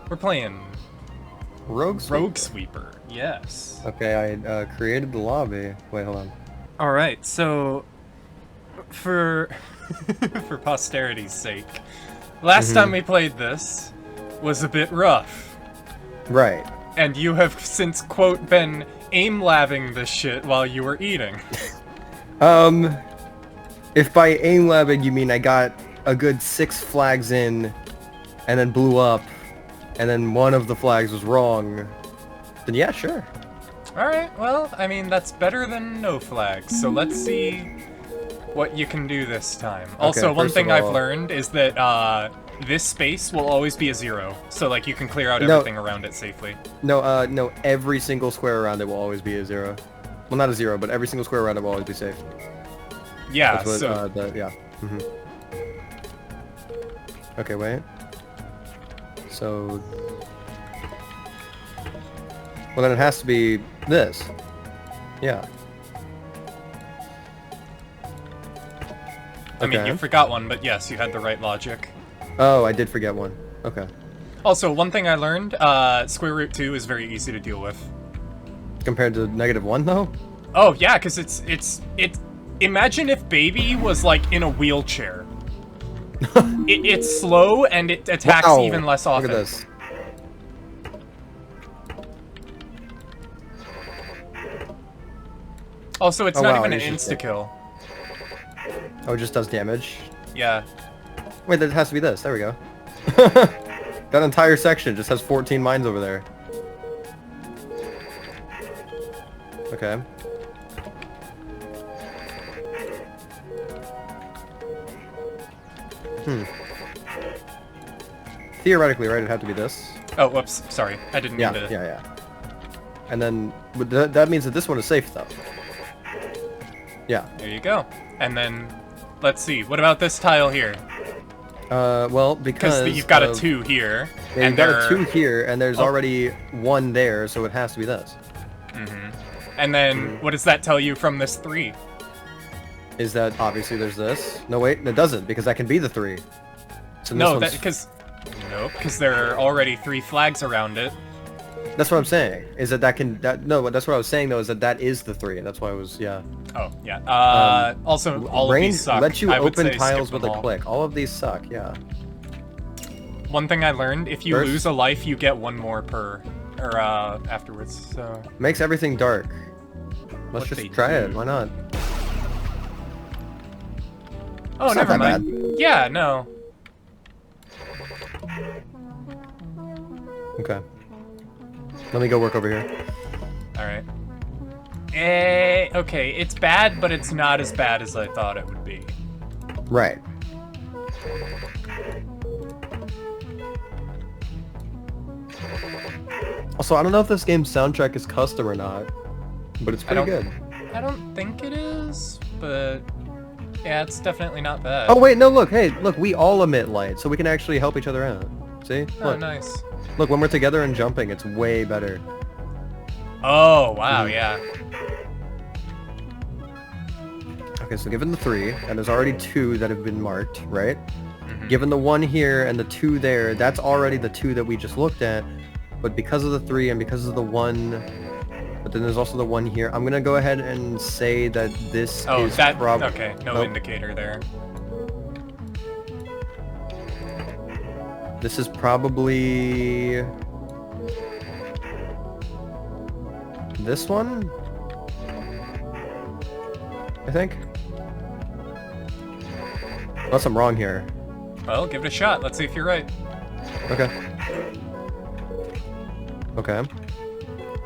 We're playing Roguesweeper. Roguesweeper. Yes. Okay, I created the lobby. Wait, hold on. All right. So, for for posterity's sake, last time we played this was a bit rough, Right. and you have since quote been aim-labbing this shit while you were eating. If by aim labbing you mean I got a good 6 flags in, and then blew up, and then one of the flags was wrong, then yeah, sure. All right. Well, I mean that's better than no flags. So let's see what you can do this time. Also, one first thing of I've all- learned is that this space will always be a 0, so like you can clear out No. everything around it safely. No, every single square around it will always be a 0. Well, not a 0, but every single square around it will always be safe. Yeah. That's what, So yeah. Okay, wait. So... Well, then it has to be this. Yeah. I mean, Okay. you forgot one, but yes, you had the right logic. Oh, I did forget one. Okay. Also, one thing I learned: square root 2 is very easy to deal with. Compared to -1, though? Oh yeah, because it's. Imagine if Baby was like in a wheelchair. It's slow and it attacks Wow, even less often. Look at this. Also, it's Oh, not wow, even an it's just- insta-kill. Oh, it just does damage? Yeah. Wait, that has to be this. There we go. That entire section just has 14 mines over there. Okay. Theoretically, right, it'd have to be this. Oh, whoops. Sorry. I didn't Yeah, mean to... yeah. And then, but that means that this one is safe, though. Yeah. There you go. And then, let's see. What about this tile here? Well, because... Because you've got a of- 2 here. Yeah, and you've got there a 2 here, and there's Oh. already 1 there, so it has to be this. And then, what does that tell you from this 3? Is that obviously there's this? No, wait, it doesn't, because that can be the 3. So No, this that one's- because... Nope, because there are already 3 flags around it. That's what I'm saying. Is that can... No, but that's what I was saying, though, is that is the 3, and that's why I was... Yeah. Oh, yeah. Also, all of Rain these suck. lets you I would open say tiles skip with them a all. click. All of these suck, yeah. One thing I learned, if you First- lose a life, you get 1 more per... Or, afterwards, so... Makes everything dark. Let's What they just try it. do. Why not? Oh, It's not never that mind. Yeah, no. Okay. Let me go work over here. Alright. Okay, it's bad, but it's not as bad as I thought it would be. Right. Also, I don't know if this game's soundtrack is custom or not, but it's pretty good. I don't think it is, but... Yeah, it's definitely not bad. Oh wait, no, look, hey, look, we all emit light, so we can actually help each other out. See? Oh, Look, nice. look, when we're together and jumping, it's way better. Oh, wow, yeah. Okay, so given the 3, and there's already 2 that have been marked, right? Given the 1 here and the 2 there, that's already the 2 that we just looked at. But because of the 3 and because of the 1, but then there's also the 1 here, I'm gonna go ahead and say that this Oh, is that... probably... Okay, no Oh. indicator there. This is probably... this one? I think? Unless I'm wrong here. Well, give it a shot. Let's see if you're right. Okay. Okay.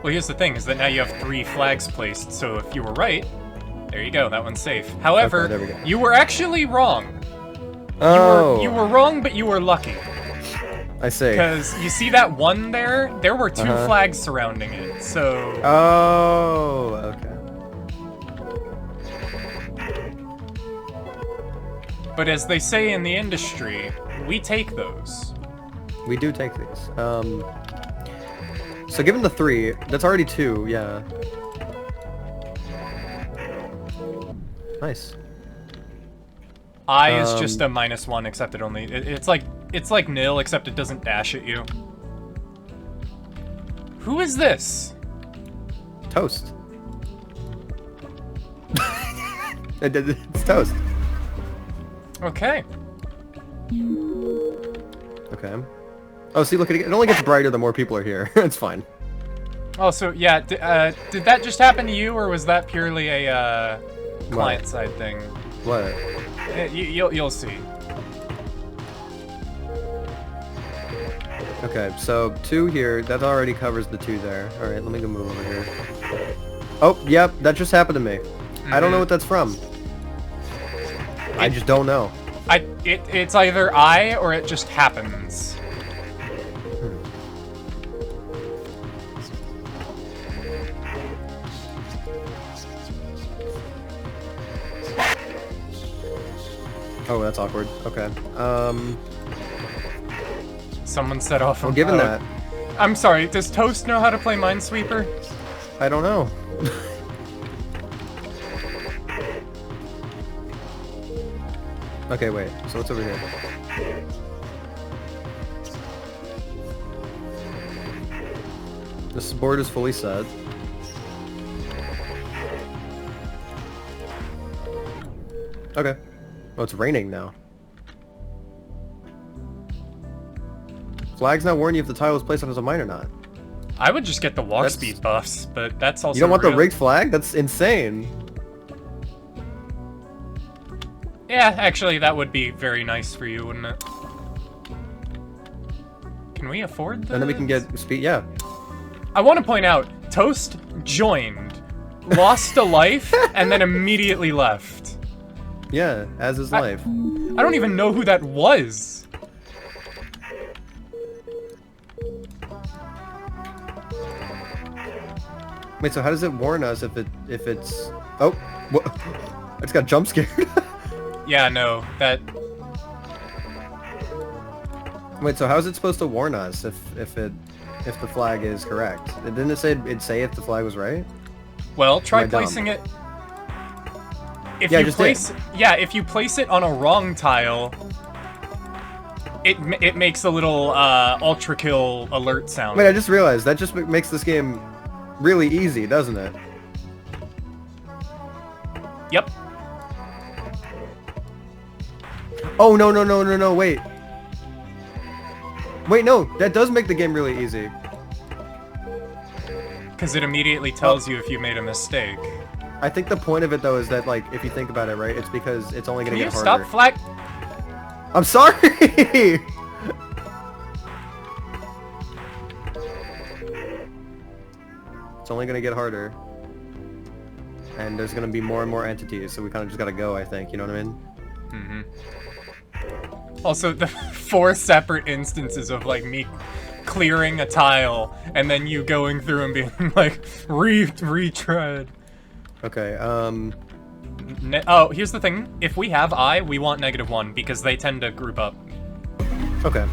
Well, here's the thing, is that now you have 3 flags placed, so if you were right, there you go, that one's safe. However, Okay, there we go. you were actually wrong. Oh! You were wrong, but you were lucky. I see. Because you see that 1 there? There were 2 Uh-huh. flags surrounding it, so... Oh, okay. But as they say in the industry, we take those. We do take these. So given the 3, that's already 2, yeah. Nice. I is just a -1, except it only... It's like nil, except it doesn't dash at you. Who is this? Toast. It's Toast. Okay. Okay. Oh, see, look, it only gets brighter the more people are here. It's fine. Oh, so yeah, did that just happen to you, or was that purely a client-side thing? What? You'll see. Okay, so 2 here, that already covers the 2 there. Alright, let me go move over here. Oh, yep, that just happened to me. I don't know what that's from. I just don't know. It's either I, or it just happens. Oh, that's awkward. Okay. Someone set off. Well, given that, I'm sorry. Does Toast know how to play Minesweeper? I don't know. Okay, wait. So what's over here? This board is fully set. Okay. Oh, it's raining now. Flags now warn you if the tile is placed on as a mine or not. I would just get the walk speed buffs, but that's also. You don't want the rigged flag? That's insane. Yeah, actually, that would be very nice for you, wouldn't it? Can we afford this? And then we can get speed. Yeah. I want to point out, Toast joined, lost a life, and then immediately left. Yeah, as is life. I don't even know who that was. Wait, so how does it warn us if it's? Oh, what? I just got jump scared. Yeah, no, that. Wait, so how is it supposed to warn us if the flag is correct? Didn't it say it'd say if the flag was right? Well, try placing it. If you place, yeah, if you place it on a wrong tile, it makes a little ultra kill alert sound. Wait, I just realized that just makes this game really easy, doesn't it? Yep. Oh no! Wait. Wait, no, that does make the game really easy. Because it immediately tells you if you made a mistake. I think the point of it though is that, like, if you think about it, right, it's because it's only gonna get harder. Stop flag. I'm sorry. It's only gonna get harder, and there's gonna be more and more entities, so we kind of just gotta go. I think, you know what I mean? Mm-hmm. Also, the 4 separate instances of, like, me clearing a tile, and then you going through and being like, retread. Okay, oh, here's the thing. If we have I, we want -1, because they tend to group up. Okay.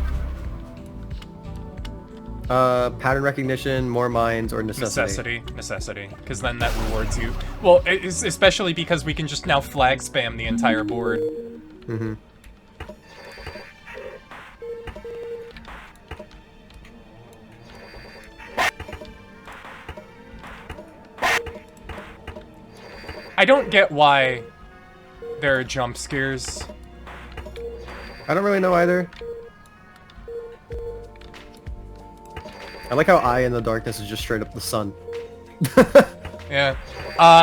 Pattern recognition, more mines, or necessity? Necessity. Because then that rewards you. Well, especially because we can just now flag spam the entire board. Mm-hmm. I don't get why there are jump scares. I don't really know either. I like how eye in the darkness is just straight up the sun. Yeah.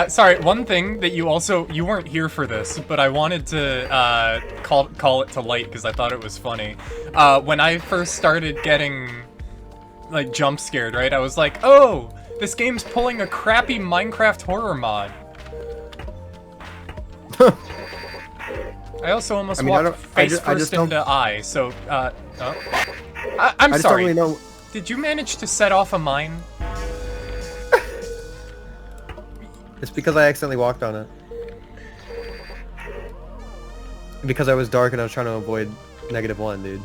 Sorry, one thing that you weren't here for this, but I wanted to call it to light because I thought it was funny. When I first started getting, like, jump scared, right, I was like, oh, this game's pulling a crappy Minecraft horror mod. I also almost walked face first into eye, so, I'm I just sorry. don't really know. Did you manage to set off a mine? It's because I accidentally walked on it. Because I was dark and I was trying to avoid -1, dude.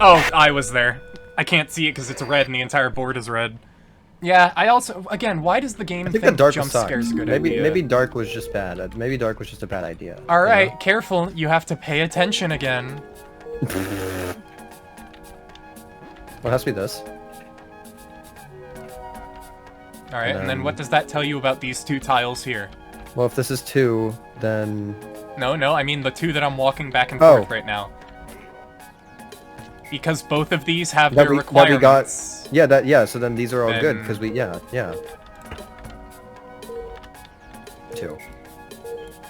Oh, I was there. I can't see it because it's red and the entire board is red. Yeah, I also, again, why does the game I think think the dark jump sucks. scares a good maybe idea? maybe dark was just bad. Maybe dark was just a bad idea. Alright, you know? careful, you have to pay attention again. Well, it has to be this. Alright, and then what does that tell you about these two tiles here? Well, if this is 2, then... No, I mean the two that I'm walking back and forth right now. Because both of these have their requirements. Yeah, so then these are all good, because yeah. 2.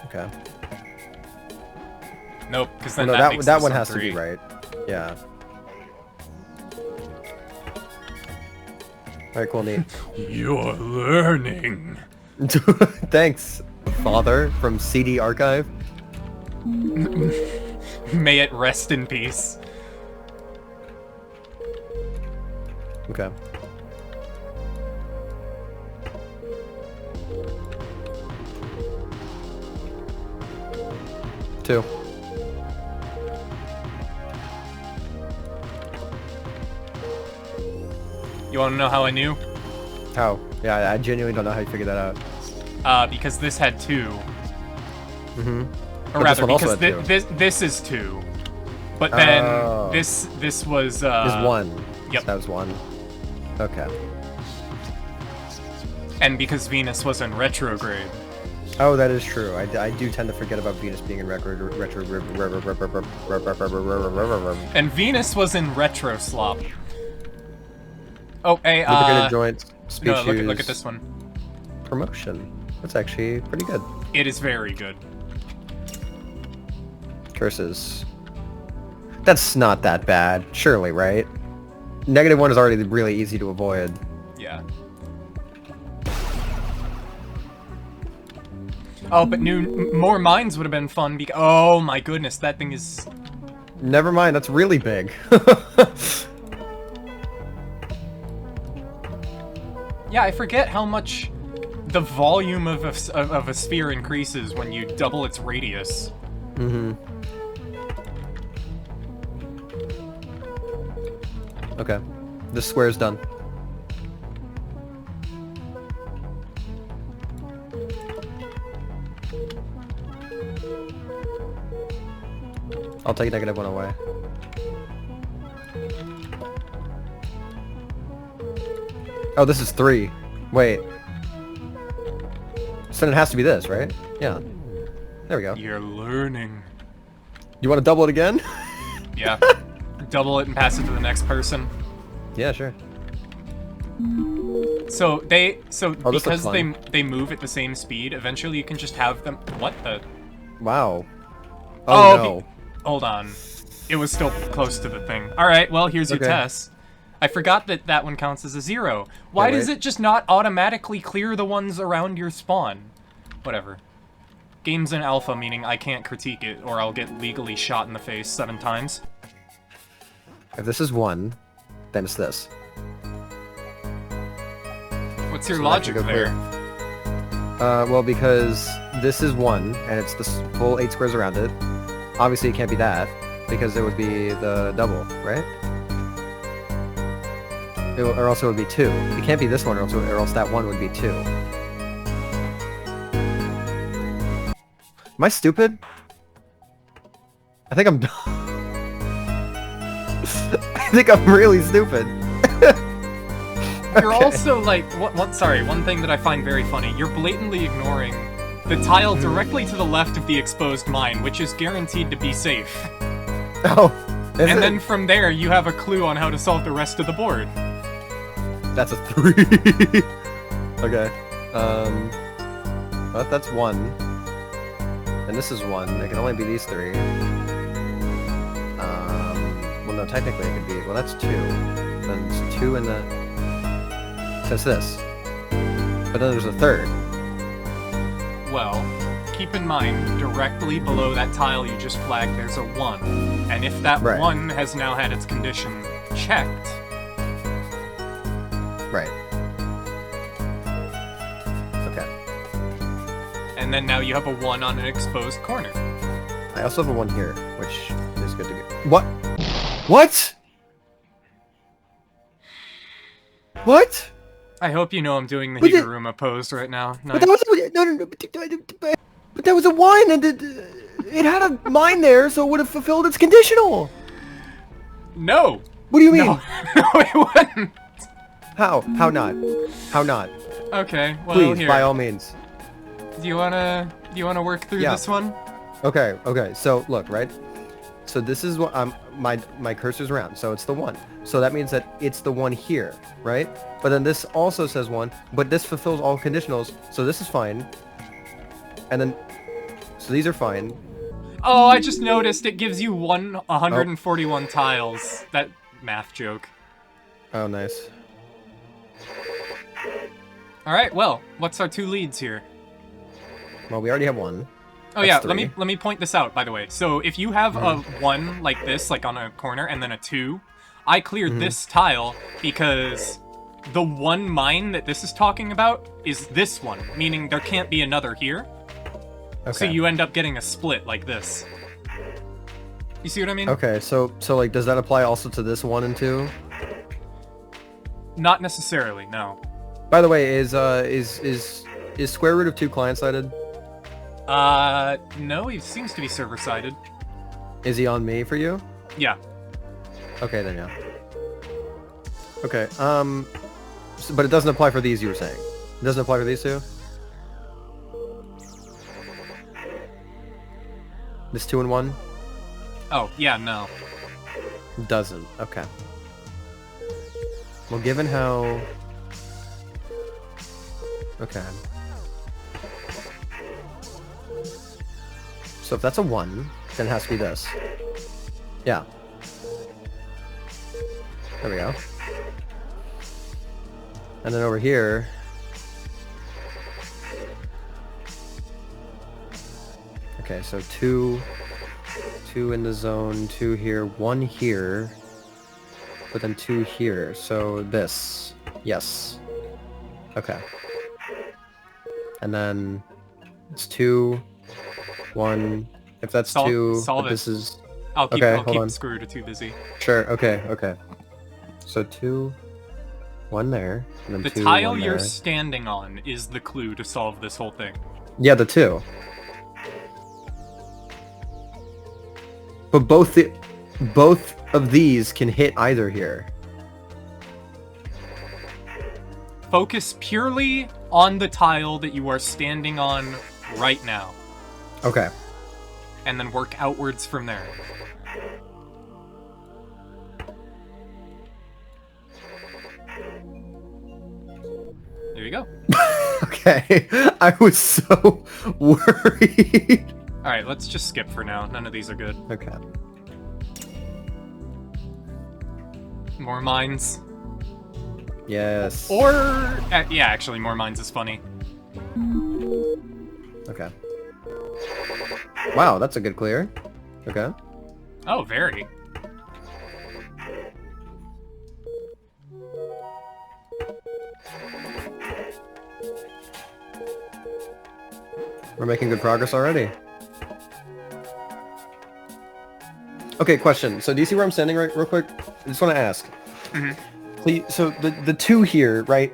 Okay. Nope, because then no, that makes that this one has 3. to be right. Yeah. Alright, cool, neat. You're learning. Thanks, Father from CD Archive. May it rest in peace. Okay. Two. You want to know how I knew? How? Yeah, I genuinely don't know how you figured that out. Because this had 2. Mm-hmm. Or rather, because this is 2. But then this was... is 1. Yep. So that was 1. Okay. And because Venus was in retrograde. Oh, that is true. I do tend to forget about Venus being in retro. And Venus was in retro slop. Oh, hey, lubricated joints, species. No, look at this one. Promotion. That's actually pretty good. It is very good. Curses. That's not that bad, surely, right? -1 is already really easy to avoid. Yeah. Oh, but more mines would have been fun because... Oh my goodness, that thing is... Never mind, that's really big. Yeah, I forget how much the volume of a sphere increases when you double its radius. Mm-hmm. Okay. This square's done. I'll take -1 away. Oh, this is 3. Wait. So then it has to be this, right? Yeah. There we go. You're learning. You want to double it again? Yeah. Double it and pass it to the next person. Yeah, sure. So because they move at the same speed, eventually you can just have them. What the? Wow. Oh no. Hold on. It was still close to the thing. All right. Well, here's your test. I forgot that one counts as a 0. Why does it just not automatically clear the ones around your spawn? Whatever. Game's in alpha, meaning I can't critique it, or I'll get legally shot in the face 7 times. If this is 1, then it's this. What's your logic there? Well, because this is 1, and it's the full 8 squares around it. Obviously, it can't be that, because it would be the double, right? Or else it would be 2. It can't be this one, or else that 1 would be 2. Am I stupid? I think I'm dumb. I think I'm really stupid. You're also like, one thing that I find very funny. You're blatantly ignoring the tile directly to the left of the exposed mine, which is guaranteed to be safe. Oh, and then from there, you have a clue on how to solve the rest of the board. That's a 3. Okay. Well, that's 1. And this is 1. It can only be these 3. Well, no, technically it could be... Well, that's 2. Then it's 2 in the... So it's this. But then there's a 3rd. Well, keep in mind, directly below that tile you just flagged, there's a 1. And if that 1 has now had its condition checked... Right. Okay. And then now you have a 1 on an exposed corner. I also have a 1 here, which is good to go. What? What? What? I hope you know I'm doing the But Higuruma pose right now. But that was no. But that was a 1, and it had a mine there, so it would have fulfilled its conditional. No. What do you mean? No, no it wouldn't. How? How not? How not? Okay. Well, Please, here. by all means. Do you wanna work through this one? Okay. Okay. So look, right. So this is what my cursor's around. So it's the 1. So that means that it's the 1 here, right? But then this also says 1, but this fulfills all conditionals. So this is fine. And then, so these are fine. Oh, I just noticed it gives you 141 tiles. That math joke. Oh, nice. All right. Well, what's our 2 leads here? Well, we already have 1. Oh yeah, let me point this out, by the way. So if you have a 1 like this, like on a corner, and then a 2, I cleared this tile because the 1 mine that this is talking about is this one, meaning there can't be another here. Okay. So you end up getting a split like this. You see what I mean? Okay, so like, does that apply also to this 1 and 2? Not necessarily, no. By the way, is square root of 2 client-sided? No, he seems to be server-sided. Is he on me for you? Yeah. Okay, then yeah. Okay, but it doesn't apply for these, you were saying? It doesn't apply for these 2? This 2 and 1? Oh, yeah, no. Doesn't. Okay. Well, given how... Okay. So if that's a 1, then it has to be this. Yeah. There we go. And then over here... Okay, so 2 in the zone, 2 here, 1 here, but then 2 here. So this. Yes. Okay. And then it's 2, 1. If that's 2, solve this is... I'll keep, okay, I'll hold keep on. Screwed or too busy. Sure, okay, okay. So 2, 1 there, and then the 2, tile 1 you're there. standing on is the clue to solve this whole thing. Yeah, the 2. But both of these can hit either here. Focus purely on the tile that you are standing on right now. Okay. And then work outwards from there. There you go. Okay. I was so worried. Alright, let's just skip for now. None of these are good. Okay. More mines. Yes. Or... yeah, actually, more mines is funny. Okay. Wow, that's a good clear. Okay. Oh, very. We're making good progress already. Okay, question. So do you see where I'm standing real quick? I just want to ask. Please, so the 2 here, right?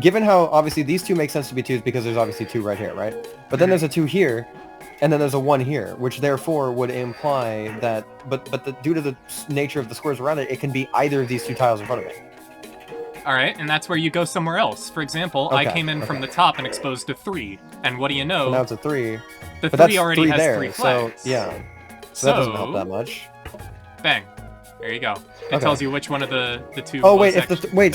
Given how obviously these 2 make sense to be 2s because there's obviously 2 right here, right? But then there's a 2 here, and then there's a 1 here, which therefore would imply that, due to the nature of the squares around it, it can be either of these 2 tiles in front of me. Alright, and that's where you go somewhere else. For example, I came in from the top and exposed a 3. And what do you know? So now it's a 3. The but 3 already has there, 3 flags. So, yeah. So that doesn't help that much. Bang. There you go. It tells you which one of the 2... Oh, wait,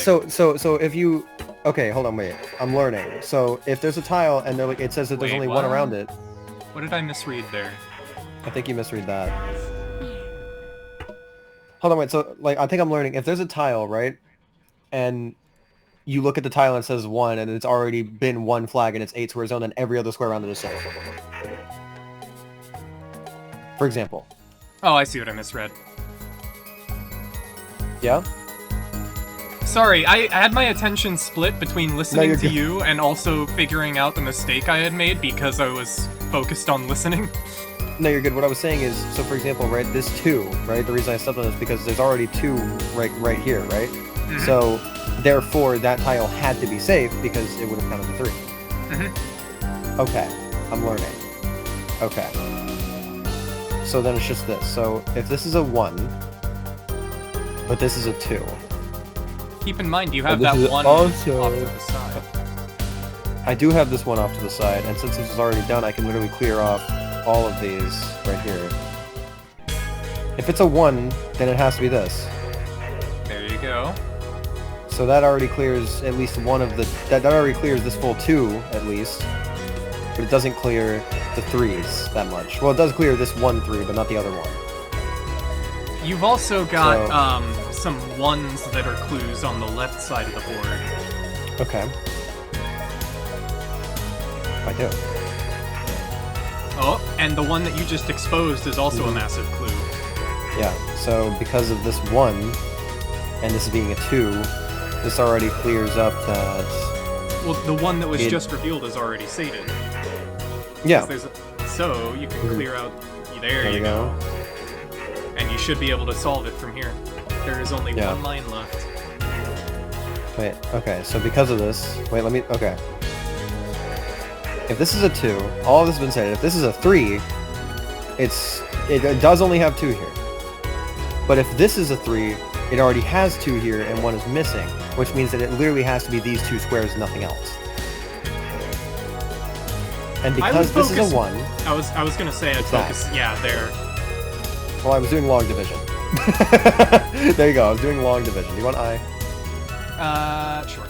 so if you... Okay, hold on, wait. I'm learning. So if there's a tile and it says that there's only 1 around it... What did I misread there? I think you misread that. Hold on, wait, so, like, I think I'm learning. If there's a tile, right? And you look at the tile and it says 1, and it's already been 1 flag and it's 8 square zone, then every other square around it is safe. For example. Oh, I see what I misread. Yeah? Sorry, I had my attention split between listening to you and also figuring out the mistake I had made because I was focused on listening. No, you're good. What I was saying is, so for example, right, this 2, right, the reason I stepped on this is because there's already 2 right here, right? So, therefore, that tile had to be safe because it would have counted to 3. Okay, I'm learning. Okay. So then it's just this. So if this is a 1, but this is a 2. Keep in mind, you have that one also... off to the side. I do have this one off to the side, and since this is already done, I can literally clear off all of these right here. If it's a 1, then it has to be this. There you go. So that already clears at least one of the... That already clears this full 2, at least. But it doesn't clear the 3s that much. Well, it does clear this 1 3, but not the other one. You've also got some 1s that are clues on the left side of the board. Okay. I do. Oh, and the one that you just exposed is also a massive clue. Yeah, so because of this 1, and this being a 2, this already clears up that... Well, the one that was just revealed is already sated. Yeah. So you can clear out... There you go. And you should be able to solve it from here. There is only one line left. Wait, okay, so because of this... Wait, let me... Okay. If this is a 2, all of this has been said. If this is a 3, it does only have 2 here. But if this is a 3, it already has 2 here and 1 is missing, which means that it literally has to be these 2 squares, nothing else. And because this is a 1... I was gonna say I'd focus... Yeah, there. Well, I was doing long division. There you go, I was doing long division. Do you want I? Sure.